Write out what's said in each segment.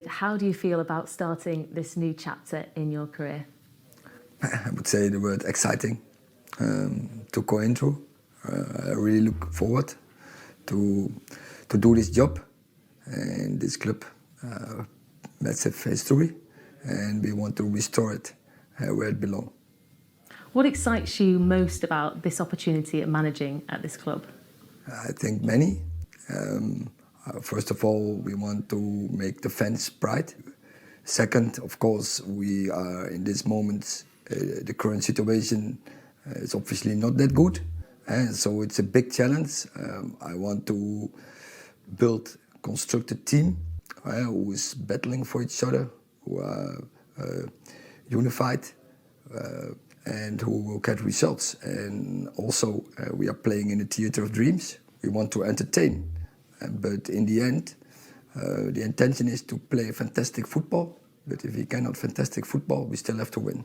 How do you feel about starting this new chapter in your career? I would say the word exciting to go into. I really look forward to do this job in this club. Massive history, and we want to restore it where it belongs. What excites you most about this opportunity at managing at this club? I think many. First of all, we want to make the fans proud. Second, of course, we are in this moment, the current situation is obviously not that good. So it's a big challenge. I want to build a constructed team who is battling for each other, who are unified, and who will get results. And also, we are playing in the theater of dreams. We want to entertain. But in the end, the intention is to play fantastic football. But if we cannot fantastic football, we still have to win.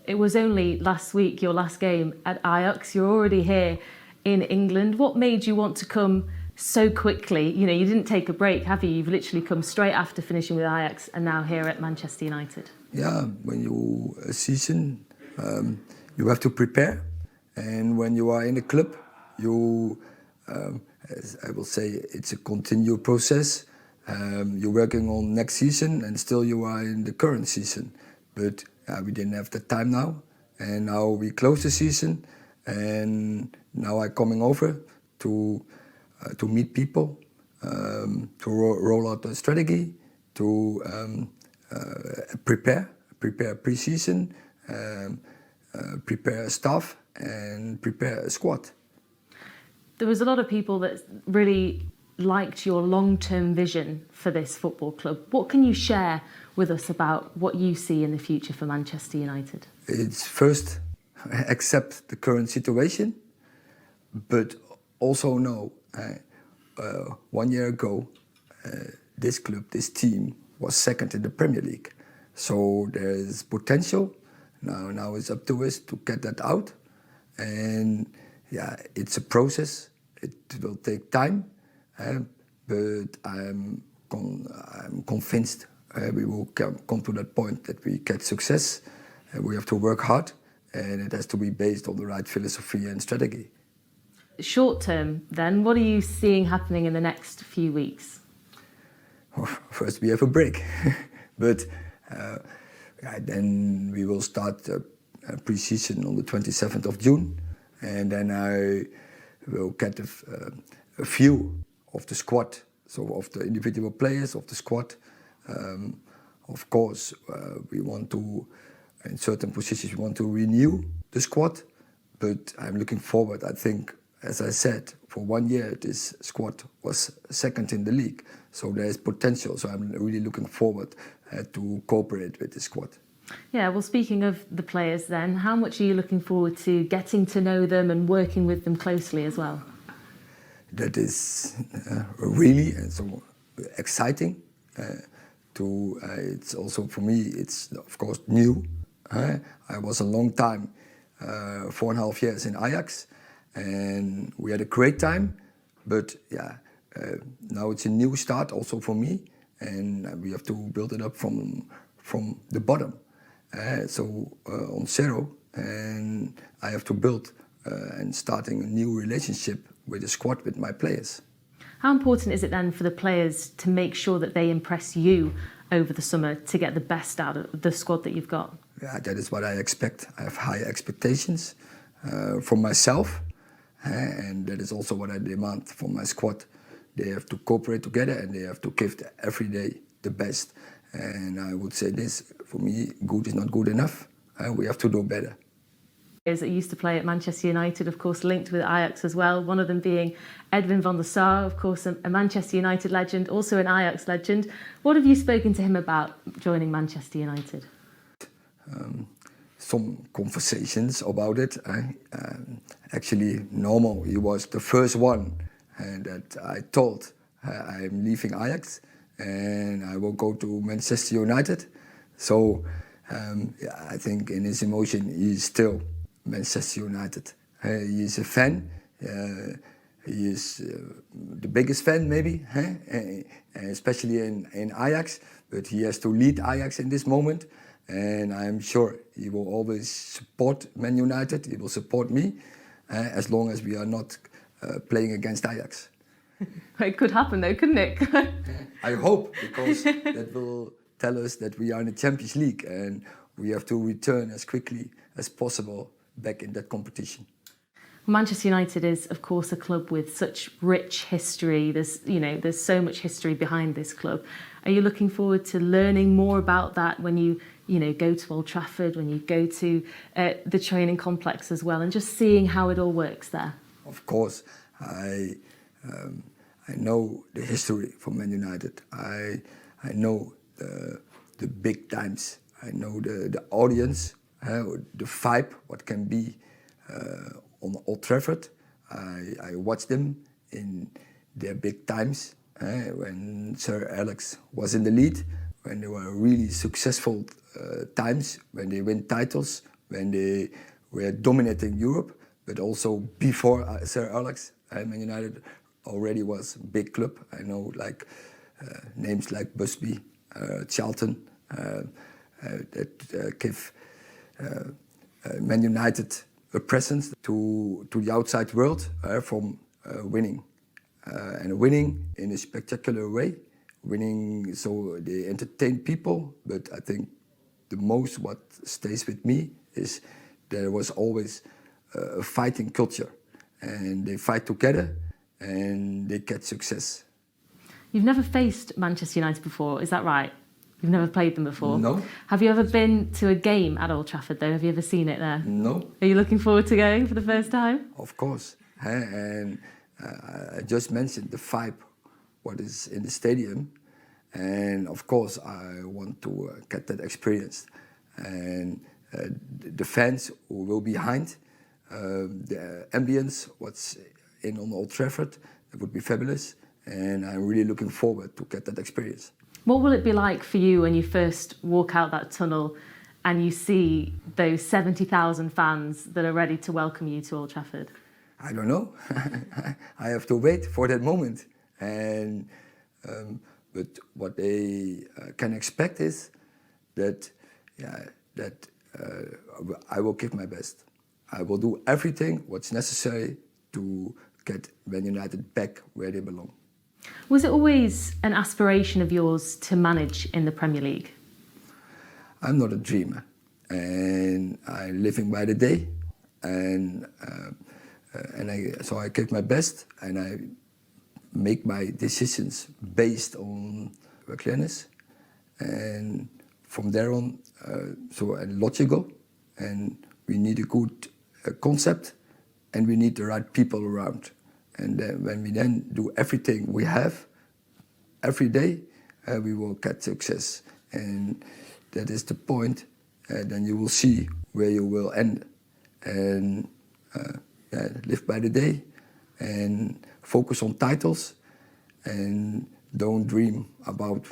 It was only last week, your last game at Ajax. You're already here in England. What made you want to come so quickly? You know, you didn't take a break, have you? You've literally come straight after finishing with Ajax and now here at Manchester United. Yeah, when you a season, you have to prepare. And when you are in a club, you, as I will say, it's a continual process. You're working on next season and still you are in the current season. But we didn't have the time now. And now we close the season. And now I'm coming over to meet people, to roll out the strategy, to prepare pre-season, prepare staff and prepare a squad. There was a lot of people that really liked your long-term vision for this football club. What can you share with us about what you see in the future for Manchester United? It's first accept the current situation, but also know 1 year ago this club, this team was second in the Premier League. So there's potential. Now it's up to us to get that out. And yeah, it's a process. It will take time. But I'm convinced we will come to that point that we get success. We have to work hard, and it has to be based on the right philosophy and strategy. Short term, then, what are you seeing happening in the next few weeks? First, we have a break, but then we will start pre-season on the 27th of June, and then I will get a view of the squad, so of the individual players of the squad. Of course, we want to, in certain positions, we want to renew the squad, but I'm looking forward. I think, as I said, for 1 year, this squad was second in the league, so there is potential. So I'm really looking forward to cooperate with the squad. Yeah, well, speaking of the players then, how much are you looking forward to getting to know them and working with them closely as well? That is really so exciting. It's also for me, it's of course new. I was a long time, 4.5 years in Ajax, and we had a great time. But yeah, now it's a new start also for me, and we have to build it up from the bottom. On zero, and I have to build and starting a new relationship with the squad, with my players. How important is it then for the players to make sure that they impress you over the summer to get the best out of the squad that you've got? Yeah, that is what I expect. I have high expectations from myself, and that is also what I demand from my squad. They have to cooperate together and they have to give every day the best. And I would say this, for me, good is not good enough. We have to do better. Players that used to play at Manchester United, of course, linked with Ajax as well, one of them being Edwin van der Sar, of course, a Manchester United legend, also an Ajax legend. What have you spoken to him about joining Manchester United? Some conversations about it. Actually, normal, he was the first one that I told I'm leaving Ajax and I will go to Manchester United. So yeah, I think in his emotion, he is still Manchester United. He is a fan. He is the biggest fan, maybe, especially in Ajax. But he has to lead Ajax in this moment, and I'm sure he will always support Man United. He will support me, as long as we are not playing against Ajax. It could happen though, couldn't it? I hope, because that will tell us that we are in the Champions League and we have to return as quickly as possible back in that competition. Manchester United is, of course, a club with such rich history. There's so much history behind this club. Are you looking forward to learning more about that when you go to Old Trafford, when you go to the training complex as well, and just seeing how it all works there? Of course, I know the history for Man United. I know the big times. I know the audience, the vibe, what can be on Old Trafford. I watched them in their big times, when Sir Alex was in the lead, when they were really successful times, when they win titles, when they were dominating Europe, but also before Sir Alex. Man United already was a big club. I know names like Busby, Charlton, that give Man United a presence to the outside world from winning. And winning in a spectacular way. Winning so they entertain people, but I think the most what stays with me is there was always a fighting culture. And they fight together and they get success. You've never faced Manchester United before, is that right? You've never played them before? No. Have you ever been to a game at Old Trafford though? Have you ever seen it there? No. Are you looking forward to going for the first time? Of course. And I just mentioned the vibe, what is in the stadium. And of course, I want to get that experience. And the fans who will be behind, the ambience, what's in on Old Trafford, that would be fabulous. And I'm really looking forward to get that experience. What will it be like for you when you first walk out that tunnel and you see those 70,000 fans that are ready to welcome you to Old Trafford? I don't know. I have to wait for that moment. And but what they can expect is that, I will give my best. I will do everything what's necessary to get Man United back where they belong. Was it always an aspiration of yours to manage in the Premier League? I'm not a dreamer, and I'm living by the day, and so I give my best, and I make my decisions based on clearness, and from there on, and logical, and we need a good concept, and we need the right people around. And then when we then do everything we have, every day, we will get success. And that is the point. Then you will see where you will end. And live by the day and focus on titles and don't dream about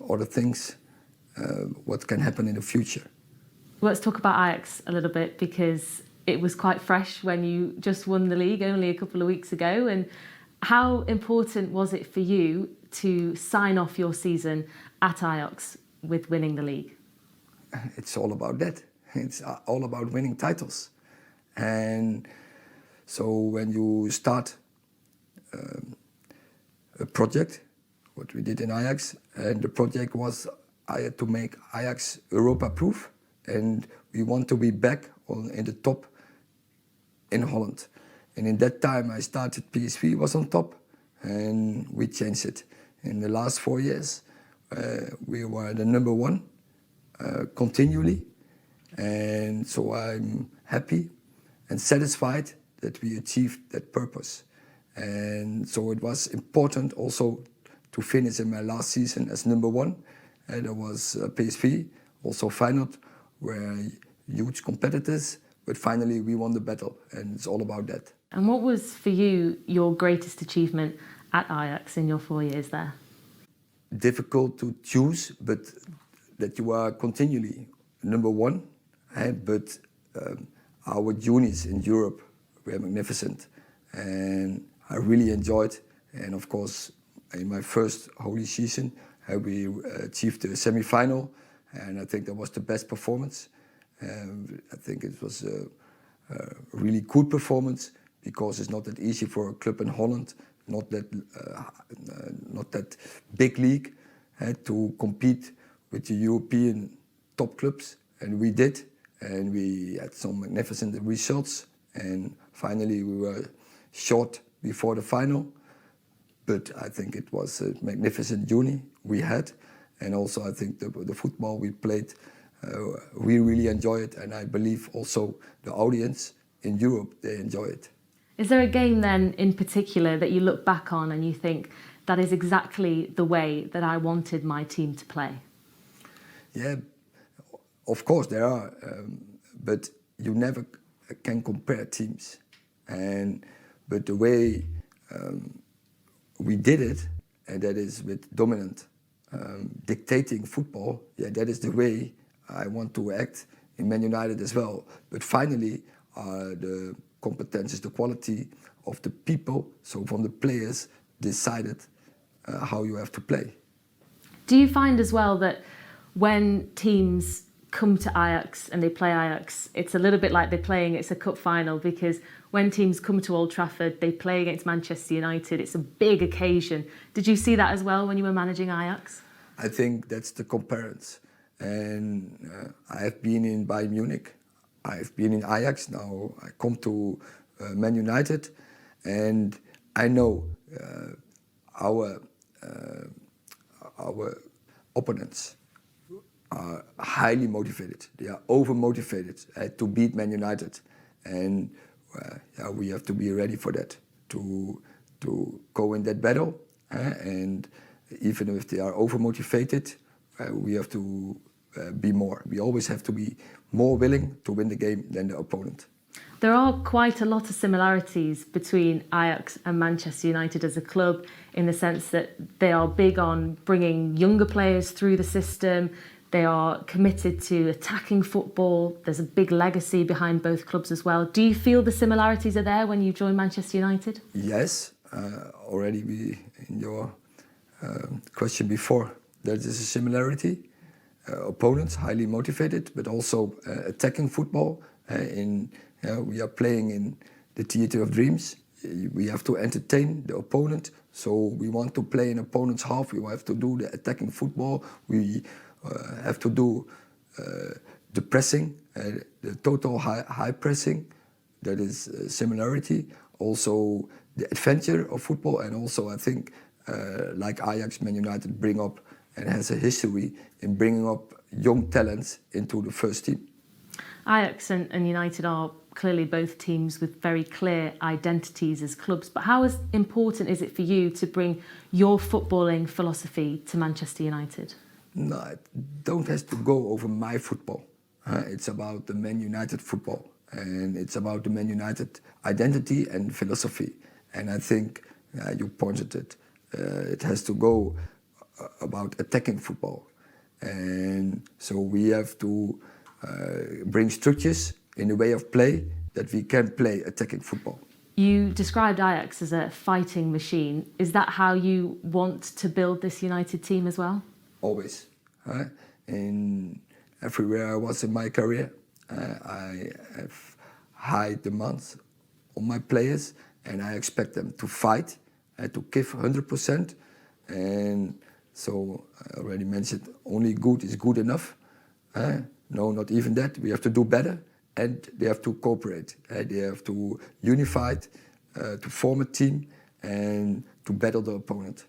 other things, what can happen in the future. Let's talk about Ajax a little bit, because it was quite fresh when you just won the league only a couple of weeks ago. And how important was it for you to sign off your season at Ajax with winning the league? It's all about that. It's all about winning titles. And so when you start a project, what we did in Ajax, and the project was I had to make Ajax Europa-proof, and we want to be back in the top in Holland. And in that time I started, PSV was on top, and we changed it. In the last 4 years, we were the number one continually. And so I'm happy and satisfied that we achieved that purpose. And so it was important also to finish in my last season as number one. And there was PSV, also Feyenoord, were huge competitors. But finally, we won the battle, and it's all about that. And what was, for you, your greatest achievement at Ajax in your 4 years there? Difficult to choose, but that you are continually number one. But our juniors in Europe were magnificent. And I really enjoyed. And of course, in my first holy season, we achieved the semi-final, and I think that was the best performance. I think it was a really good performance, because it's not that easy for a club in Holland, not that big league, to compete with the European top clubs, and we did, and we had some magnificent results, and finally we were short before the final. But I think it was a magnificent journey we had, and also I think the football we played, we really enjoy it, and I believe also the audience in Europe, they enjoy it. Is there a game then in particular that you look back on and you think, that is exactly the way that I wanted my team to play? Yeah, of course there are, but you never can compare teams. But the way we did it, and that is with dominant, dictating football, yeah, that is the way I want to act in Man United as well. But finally, the competences, the quality of the people, so from the players, decided how you have to play. Do you find as well that when teams come to Ajax and they play Ajax, it's a little bit like it's a cup final, because when teams come to Old Trafford, they play against Manchester United, it's a big occasion. Did you see that as well when you were managing Ajax? I think that's the comparison. And I have been in Bayern Munich, I've been in Ajax, now I come to Man United, and I know our opponents are highly motivated. They are over-motivated to beat Man United, and we have to be ready for that, to go in that battle. And even if they are over-motivated, we have to be more. We always have to be more willing to win the game than the opponent. There are quite a lot of similarities between Ajax and Manchester United as a club, in the sense that they are big on bringing younger players through the system. They are committed to attacking football. There's a big legacy behind both clubs as well. Do you feel the similarities are there when you join Manchester United? Yes, already in your question before, there is a similarity. Opponents highly motivated, but also attacking football. We are playing in the theater of dreams. We have to entertain the opponent, so we want to play in opponent's half. We have to do the attacking football. We have to do the pressing, the total high pressing. That is similarity. Also the adventure of football, and also I think like Ajax, Man United bring up and has a history in bringing up young talents into the first team. Ajax and United are clearly both teams with very clear identities as clubs, but how important is it for you to bring your footballing philosophy to Manchester United? No, it don't have to go over my football. It's about the Man United football, and it's about the Man United identity and philosophy. And I think you pointed it. It has to go about attacking football, and so we have to bring structures in the way of play that we can play attacking football. You described Ajax as a fighting machine. Is that how you want to build this United team as well? Always. In everywhere I was in my career, I have high demands on my players, and I expect them to fight, to give 100%. And so I already mentioned, only good is good enough. No, not even that. We have to do better, and they have to cooperate. They have to unify, to form a team, and to battle the opponent.